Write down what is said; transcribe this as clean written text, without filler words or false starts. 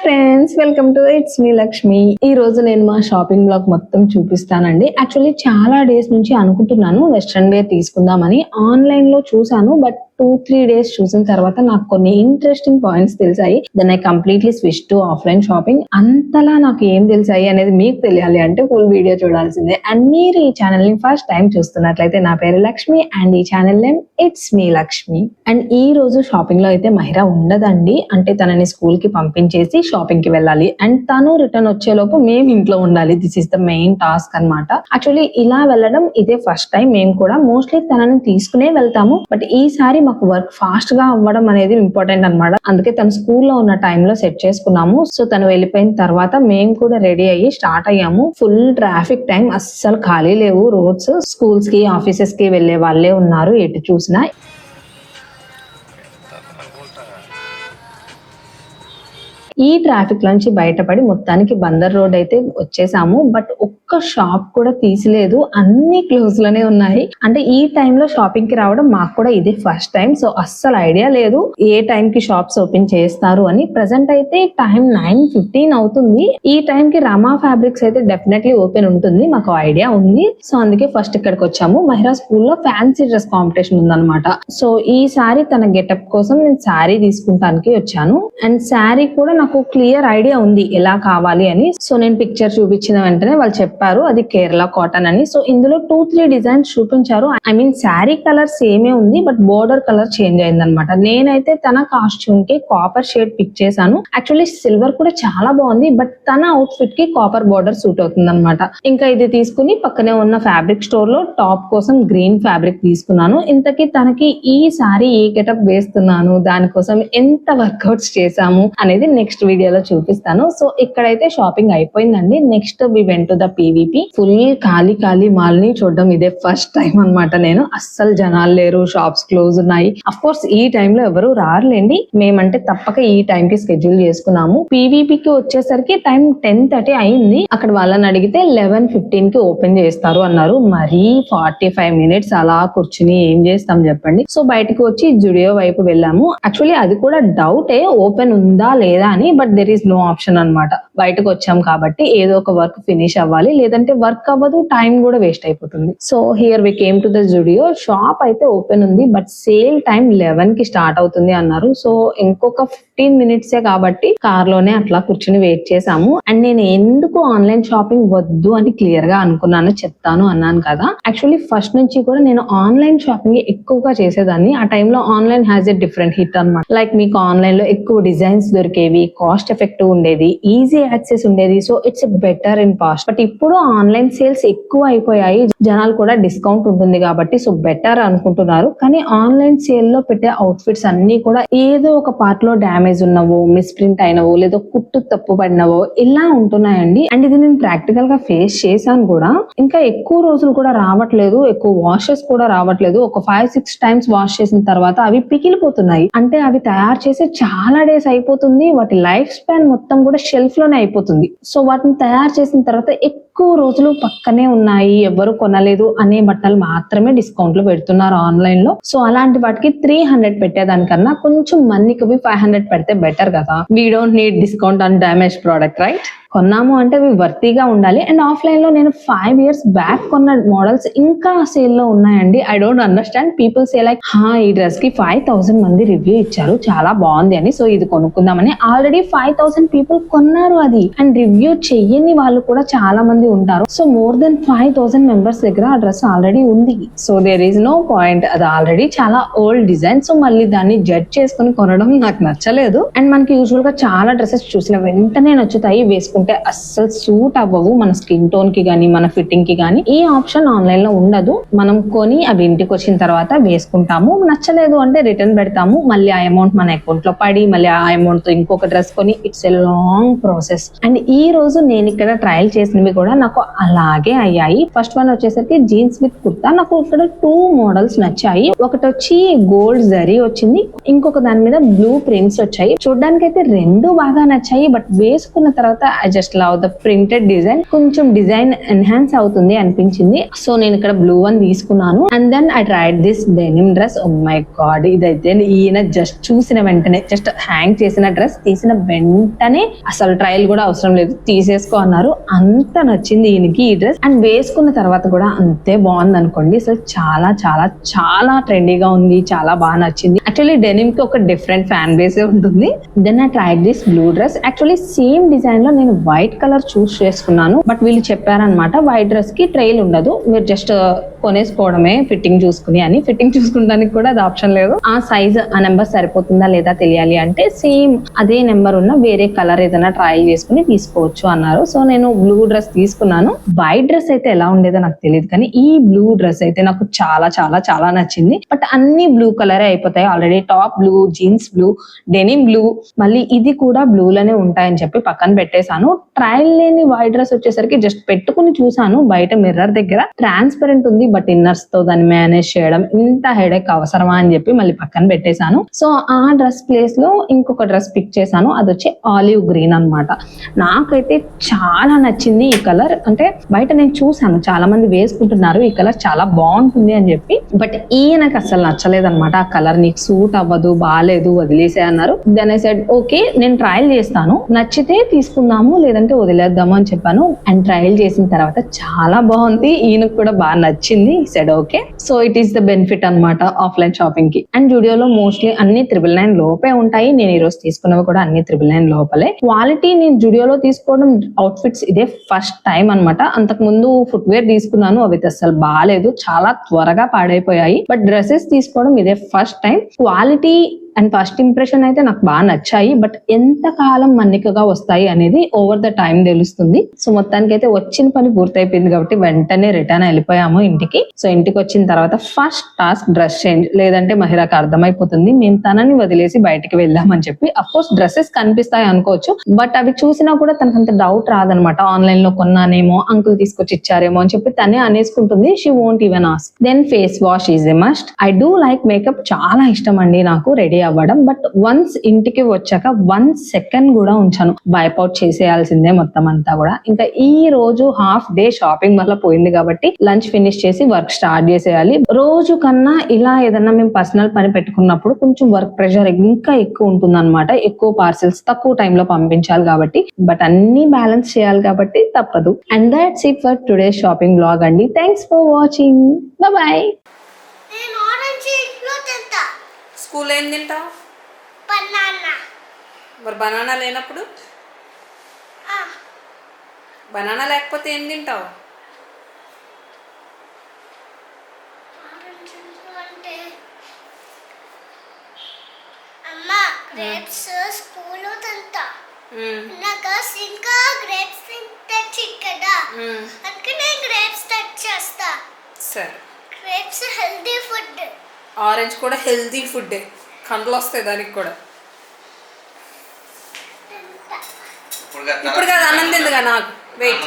Friends, welcome to it's me Lakshmi. ఈ రోజు నేను మా షాపింగ్ బ్లాగ్ మొత్తం చూపిస్తానండి. యాక్చువల్లీ చాలా డేస్ నుంచి అనుకుంటున్నాను వెస్ట్రన్ వేర్ తీసుకుందామని. ఆన్లైన్ లో చూసాను, బట్ 2-3 డేస్ చూసిన తర్వాత నాకు కొన్ని ఇంట్రెస్టింగ్ పాయింట్స్ తెలిసాయి. Then I completely switch to offline shopping. అంతలా నాకు ఏం తెలిసాయి అనేది మీకు తెలియాలి అంటే ఫుల్ వీడియో చూడాల్సిందే. అండ్ మీరు ఈ ఛానల్ ని ఫస్ట్ టైం చూస్తున్నట్లయితే నా పేరు లక్ష్మి అండ్ ఈ channel name it's me Lakshmi. And ఈ రోజు షాపింగ్ లో అయితే మహిరా ఉండదండి. అంటే తనని స్కూల్ కి పంపించేసి షాపింగ్ కి వెళ్ళాలి అండ్ తను రిటర్న్ వచ్చేలోపు మేము ఇంట్లో ఉండాలి. This is the main task అన్నమాట. యాక్చువల్లీ ఇలా వెళ్ళడం ఇదే ఫస్ట్ టైం. మేము కూడా మోస్ట్లీ తనని తీసుకునే వెళ్తాము, బట్ ఈసారి మాకు వర్క్ ఫాస్ట్ గా అవ్వడం అనేది ఇంపార్టెంట్ అన్నమాట. అందుకే తను స్కూల్లో ఉన్న టైంలో సెట్ చేసుకున్నాము. సో తను వెళ్ళిపోయిన తర్వాత మేము కూడా రెడీ అయ్యి స్టార్ట్ అయ్యాము. ఫుల్ ట్రాఫిక్ టైం, అస్సలు ఖాళీ లేవు రోడ్స్. స్కూల్స్ కి ఆఫీసెస్ కి వెళ్లే వాళ్ళే ఉన్నారు ఎటు చూసినా. ఈ ట్రాఫిక్ నుంచి బయటపడి మొత్తానికి బందర్ రోడ్ అయితే వచ్చేసాము. బట్ ఒక్క షాప్ కూడా తీసిలేదు, అన్ని క్లోజ్ లోనే ఉన్నాయి. అంటే ఈ టైంలో షాపింగ్ కి రావడం మాకు కూడా ఇదే ఫస్ట్ టైం. సో అస్సలు ఐడియా లేదు ఏ టైం కి షాప్స్ ఓపెన్ చేస్తారు అని. ప్రెసెంట్ అయితే టైం 9:15 అవుతుంది. ఈ టైం కి రమా ఫ్యాబ్రిక్స్ అయితే డెఫినెట్లీ ఓపెన్ ఉంటుంది, మాకు ఐడియా ఉంది. సో అందుకే ఫస్ట్ ఇక్కడికి వచ్చాము. మహిరా స్కూల్లో ఫ్యాన్సీ డ్రెస్ కాంపిటీషన్ ఉందన్నమాట. సో ఈసారి తన గెటప్ కోసం నేను శారీ తీసుకుంటానికి వచ్చాను. అండ్ శారీ కూడా నాకు క్లియర్ ఐడియా ఉంది ఎలా కావాలి అని. సో నేను పిక్చర్ చూపించిన వెంటనే వాళ్ళు చెప్పారు అది కేరళ కాటన్ అని. సో ఇందులో 2-3 డిజైన్స్ చూపించారు. ఐ మీన్ శారీ కలర్ సేమే ఉంది, బట్ బోర్డర్ కలర్ చేంజ్ అయింది అనమాట. నేనైతే తన కాస్ట్యూమ్ కి కాపర్ షేడ్ పిక్ చేశాను. యాక్చువల్లీ సిల్వర్ కూడా చాలా బాగుంది, బట్ తన అవుట్ ఫిట్ కి కాపర్ బోర్డర్ సూట్ అవుతుంది అనమాట. ఇంకా ఇది తీసుకుని పక్కనే ఉన్న ఫ్యాబ్రిక్ స్టోర్ లో టాప్ కోసం గ్రీన్ ఫ్యాబ్రిక్ తీసుకున్నాను. ఇంతకీ తనకి ఈ సారీ ఏ గెటప్ వేస్తున్నాను, దానికోసం ఎంత వర్కౌట్స్ చేశాము అనేది నెక్స్ట్ వీడియోలో చూపిస్తాను. సో ఇక్కడైతే షాపింగ్ అయిపోయిందండి. Next we went to the PVP. Full ఖాళీ మాల్ ని చూడడం ఇదే ఫస్ట్ టైం అన్నమాట. నేను అస్సలు జనాలు లేరు, షాప్స్ క్లోజ్ ఉన్నాయి. అఫ్ కోర్స్ ఈ టైంలో ఎవరు రారులేండి, మేమంటే తప్పక ఈ టైం కి స్కెడ్యూల్ చేసుకున్నాము. పీవీపీకి వచ్చేసరికి టైం 10:30 అయింది. అక్కడ వాళ్ళని అడిగితే 11:15 కి ఓపెన్ చేస్తారు అన్నారు. మరీ 45 మినిట్స్ అలా కూర్చుని ఏం చేస్తాం చెప్పండి. సో బయటకు వచ్చి జుడియో వైపు వెళ్ళాము. యాక్చువల్లీ అది కూడా డౌటే ఓపెన్ ఉందా లేదా అని, but there is no option అన్నమాట. బయటకు వచ్చాం కాబట్టి ఏదో ఒక వర్క్ ఫినిష్ అవ్వాలి, లేదంటే వర్క్ అవ్వదు, టైం కూడా వేస్ట్ అయిపోతుంది. So here we came to the Zudio. Shop అయితే ఓపెన్ ఉంది, బట్ సేల్ టైం 11 కి స్టార్ట్ అవుతుంది అన్నారు. సో ఇంకొక 15 మినిట్సే కాబట్టి కార్ లోనే అట్లా కూర్చుని వెయిట్ చేసాము. అండ్ నేను ఎందుకు ఆన్లైన్ షాపింగ్ వద్దు అని క్లియర్ గా అనుకున్నాను, చెప్తాను అన్నాను కదా. యాక్చువల్లీ ఫస్ట్ నుంచి కూడా నేను ఆన్లైన్ షాపింగ్ ఎక్కువగా చేసేదాన్ని. ఆ టైంలో online has a different hit అన్నమాట. లైక్ మీకు ఆన్లైన్ లో ఎక్కువ డిజైన్స్ దొరికేవి, కాస్ట్ ఎఫెక్టివ్ ఉండేది, ఈజీ యాక్సెస్ ఉండేది. So it's better in past. But ఇప్పుడు ఆన్లైన్ సేల్స్ ఎక్కువ అయిపోయాయి, జనాలు కూడా డిస్కౌంట్ ఉంటుంది కాబట్టి సో బెటర్ అనుకుంటున్నారు. కానీ ఆన్లైన్ సేల్ లో పెట్టే అవుట్ ఫిట్స్ అన్ని కూడా ఏదో ఒక పార్ట్ లో డ్యామేజ్ ఉన్నవో, మిస్ప్రింట్ అయినవో, లేదో కుట్టు తప్పు పడినవో ఇలా ఉంటున్నాయండి. అండ్ ఇది నేను ప్రాక్టికల్ గా ఫేస్ చేశాను కూడా. ఇంకా ఎక్కువ రోజులు కూడా రావట్లేదు, ఎక్కువ వాషెస్ కూడా రావట్లేదు. ఒక 5-6 టైమ్స్ వాష్ చేసిన తర్వాత అవి పికిలిపోతున్నాయి. అంటే అవి తయారు చేసి చాలా డేస్ అయిపోతుంది, వాటి లైఫ్ స్పాన్ మొత్తం కూడా షెల్ఫ్ లోనే అయిపోతుంది. సో వాటిని తయారు చేసిన తర్వాత ఎక్కువ రోజులు పక్కనే ఉన్నాయి, ఎవరు కొనలేదు అనే బట్టలు మాత్రమే డిస్కౌంట్ లో పెడుతున్నారు ఆన్లైన్ లో. సో అలాంటి వాటికి 300 పెట్టేదానికన్నా కొంచెం మనీకి 500 పెడితే బెటర్ కదా. We don't need discount on damage product, right? కొన్నాము అంటే అవి వర్తీగా ఉండాలి. అండ్ ఆఫ్లైన్ లో నేను 5 years బ్యాక్ కొన్న మోడల్స్ ఇంకా సేల్ లో ఉన్నాయండి. I don't understand. People say like ఈ డ్రెస్ కి 5,000 మంది రివ్యూ ఇచ్చారు, చాలా బాగుంది అని. సో ఇది కొనుక్కుందామని ఆల్రెడీ 5,000 పీపుల్ కొన్నారు అది. అండ్ రివ్యూ చెయ్యని వాళ్ళు కూడా చాలా మంది ఉంటారు. సో మోర్ దెన్ 5,000 మెంబర్స్ దగ్గర ఆ డ్రెస్ ఆల్రెడీ ఉంది. So there is no point, అది ఆల్రెడీ చాలా ఓల్డ్ డిజైన్. సో మళ్ళీ దాన్ని జడ్జ్ చేసుకుని కొనడం నాకు నచ్చలేదు. అండ్ మనకి యూజువల్ గా చాలా డ్రెస్సెస్ చూసిన వెంటనే నచ్చుతాయి, వేసుకుంటే అస్సలు సూట్ అవ్వవు మన స్కిన్ టోన్ కి గానీ మన ఫిట్టింగ్ కి గానీ. ఈ ఆప్షన్ ఆన్లైన్ లో ఉండదు. మనం కొని అవి ఇంటికి వచ్చిన తర్వాత వేసుకుంటాము, నచ్చలేదు అంటే రిటర్న్ పెడతాము. మళ్ళీ ఆ అమౌంట్ మన అకౌంట్ లో పడి మళ్ళీ ఆ అమౌంట్ తో ఇంకొక డ్రెస్ కొని it's a long process. And ఈ రోజు నేను ఇక్కడ ట్రయల్ చేసినవి కూడా కూడా నాకు అలాగే అయ్యాయి. ఫస్ట్ వన్ వచ్చేసరికి జీన్స్ విత్ కుర్తా. నాకు ఇక్కడ 2 మోడల్స్ నచ్చాయి. ఒకటి వచ్చి గోల్డ్ జరీ వచ్చింది, ఇంకొక దాని మీద బ్లూ ప్రింట్స్ వచ్చాయి. చూడడానికి అయితే 2 బాగా నచ్చాయి. బట్ వేసుకున్న తర్వాత I just love the printed design. కొంచెం డిజైన్ ఎన్హాన్స్ అవుతుంది అనిపించింది. సో నేను ఇక్కడ బ్లూ వన్ తీసుకున్నాను. And then I tried this denim dress. Oh my God, ఇదైతే ఈయన జస్ట్ చూసిన వెంటనే, జస్ట్ హ్యాంగ్ చేసిన డ్రెస్ తీసిన వెంటనే అసలు ట్రయల్ కూడా అవసరం లేదు, తీసేసుకో అన్నారు. అంత నచ్చింది ఈయనకి ఈ డ్రెస్. అండ్ వేసుకున్న తర్వాత కూడా అంతే బాగుంది అనుకోండి. అసలు చాలా చాలా చాలా ట్రెండీగా ఉంది, చాలా బాగా నచ్చింది. యాక్చువల్లీ డెనిమ్ కి ఒక డిఫరెంట్ ఫ్యాన్ బేస్ ఉంటుంది. Then I tried this blue dress. Actually same design లో నేను వైట్ కలర్ చూస్ చేసుకున్నాను. బట్ వీళ్ళు చెప్పారనమాట వైట్ డ్రెస్ కి ట్రైల్ ఉండదు, మీరు జస్ట్ కొనేసుకోవడమే ఫిట్టింగ్ చూసుకుని అని. ఫిట్టింగ్ చూసుకుంటానికి కూడా అది ఆప్షన్ లేదు. ఆ సైజ్ ఆ నెంబర్ సరిపోతుందా లేదా తెలియాలి అంటే సేమ్ అదే నెంబర్ ఉన్న వేరే కలర్ ఏదైనా ట్రై చేసుకుని తీసుకోవచ్చు అన్నారు. సో నేను బ్లూ డ్రెస్ తీసుకున్నాను. వైట్ డ్రెస్ అయితే ఎలా ఉండేదో నాకు తెలియదు, కానీ ఈ బ్లూ డ్రెస్ అయితే నాకు చాలా చాలా చాలా నచ్చింది. బట్ అన్ని బ్లూ కలరే అయిపోతాయి. Already top blue, jeans blue, denim blue, మళ్ళీ ఇది కూడా బ్లూ లోనే ఉంటాయని చెప్పి పక్కన పెట్టేశాను. ట్రయల్ లేని వైట్ డ్రెస్ వచ్చేసరికి జస్ట్ పెట్టుకుని చూసాను బయట మిర్రర్ దగ్గర. ట్రాన్స్పరెంట్ ఉంది, బట్ ఇన్నర్స్ తో దాన్ని మేనేజ్ చేయడం ఇంత హెడేక్ అవసరమా అని చెప్పి మళ్ళీ పక్కన పెట్టేశాను. సో ఆ డ్రెస్ ప్లేస్ లో ఇంకొక డ్రెస్ పిక్ చేశాను. అది వచ్చి ఆలివ్ గ్రీన్ అన్నమాట. నాకైతే చాలా నచ్చింది ఈ కలర్. అంటే బయట నేను చూసాను చాలా మంది వేసుకుంటున్నారు ఈ కలర్ చాలా బాగుంటుంది అని చెప్పి, బట్ ఈయనకు అసలు నచ్చలేదు అనమాట. ఆ కలర్ నీకు సూట్ అవ్వదు, బాగాలేదు, వదిలేసే అన్నారు. దెన్ ఐ సెడ్ ఓకే, నేను ట్రయల్ చేస్తాను, నచ్చితే తీసుకుందాము లేదంటే వదిలేద్దాము అని చెప్పాను. అండ్ ట్రయల్ చేసిన తర్వాత చాలా బాగుంది, ఈయనకు కూడా బాగా నచ్చింది. Said okay. So it is the benefit అనమాట ఆఫ్లైన్ షాపింగ్ కి. అండ్ జూడియోలో మోస్ట్లీ అన్ని 999 లోపే ఉంటాయి. నేను ఈ రోజు తీసుకున్నవి కూడా అన్ని 999 లోపలే. క్వాలిటీ నేను జూడియోలో తీసుకోవడం అవుట్ఫిట్స్ ఇదే ఫస్ట్ టైం అనమాట. అంతకు ముందు ఫుట్ వేర్ తీసుకున్నాను, అవి అసలు బాగాలేదు, చాలా త్వరగా పాడైపోయాయి. బట్ డ్రెస్సెస్ తీసుకోవడం ఇదే first time. Quality and first impression అయితే నాకు బాగా నచ్చాయి. బట్ ఎంత కాలం మన్నికగా వస్తాయి అనేది ఓవర్ ద టైం తెలుస్తుంది. సో మొత్తానికి అయితే వచ్చిన పని పూర్తయిపోయింది కాబట్టి వెంటనే రిటర్న్ వెళ్ళిపోయాము ఇంటికి. సో ఇంటికి వచ్చిన తర్వాత ఫస్ట్ టాస్క్ డ్రెస్ చేంజ్, లేదంటే మహిరాకు అర్థమైపోతుంది మేము తనని వదిలేసి బయటికి వెళ్దామని చెప్పి. అఫ్ కోర్స్ డ్రెస్సెస్ కనిపిస్తాయి అనుకోవచ్చు, బట్ అవి చూసినా కూడా తనకంత డౌట్ రాదనమాట. ఆన్లైన్ లో కొన్నానేమో, అంకుల్ తీసుకొచ్చి ఇచ్చారేమో అని చెప్పి తనే అనేసుకుంటుంది. She won't even ask. Then face wash is a must. I do like makeup, చాలా ఇష్టం అండి నాకు రెడీ అవ్వడం. బట్ వన్స్ ఇంటికి వచ్చాక 1 సెకండ్ కూడా ఉంచాను, బైపౌట్ చేసేయాల్సిందే మొత్తం అంతా కూడా. ఇంకా ఈ రోజు హాఫ్ డే షాపింగ్ వల్ల పోయింది కాబట్టి లంచ్ ఫినిష్ చేసి వర్క్ స్టార్ట్ చేసేయాలి. రోజు కన్నా ఇలా ఏదన్నా మేము పర్సనల్ పని పెట్టుకున్నప్పుడు కొంచెం వర్క్ ప్రెషర్ ఇంకా ఎక్కువ ఉంటుంది అనమాట. ఎక్కువ పార్సెల్స్ తక్కువ టైంలో పంపించాలి కాబట్టి, బట్ అన్ని బ్యాలెన్స్ చేయాలి కాబట్టి తప్పదు. And that's it for today shopping blog అండి. Thanks for watching, bye. స్కూల్లో ఏం తింటావు? మరి బనానా లేనప్పుడు? బనానా లేకపోతే ఏం తింటావు? గ్రేప్స్ స్కూల్లో తింటా. నాకు ఇంకా గ్రేప్స్ తెచ్చి కదా, అందుకే నేను గ్రేప్స్ తెచ్చేస్తా. సరే. Grapes healthy food. ఆరెంజ్ కూడా హెల్దీ ఫుడ్, కండ్లు వస్తాయి దానికి కూడా. ఇప్పుడు కాదు, అన్నం తిందిగా నాకు. వెయిట్.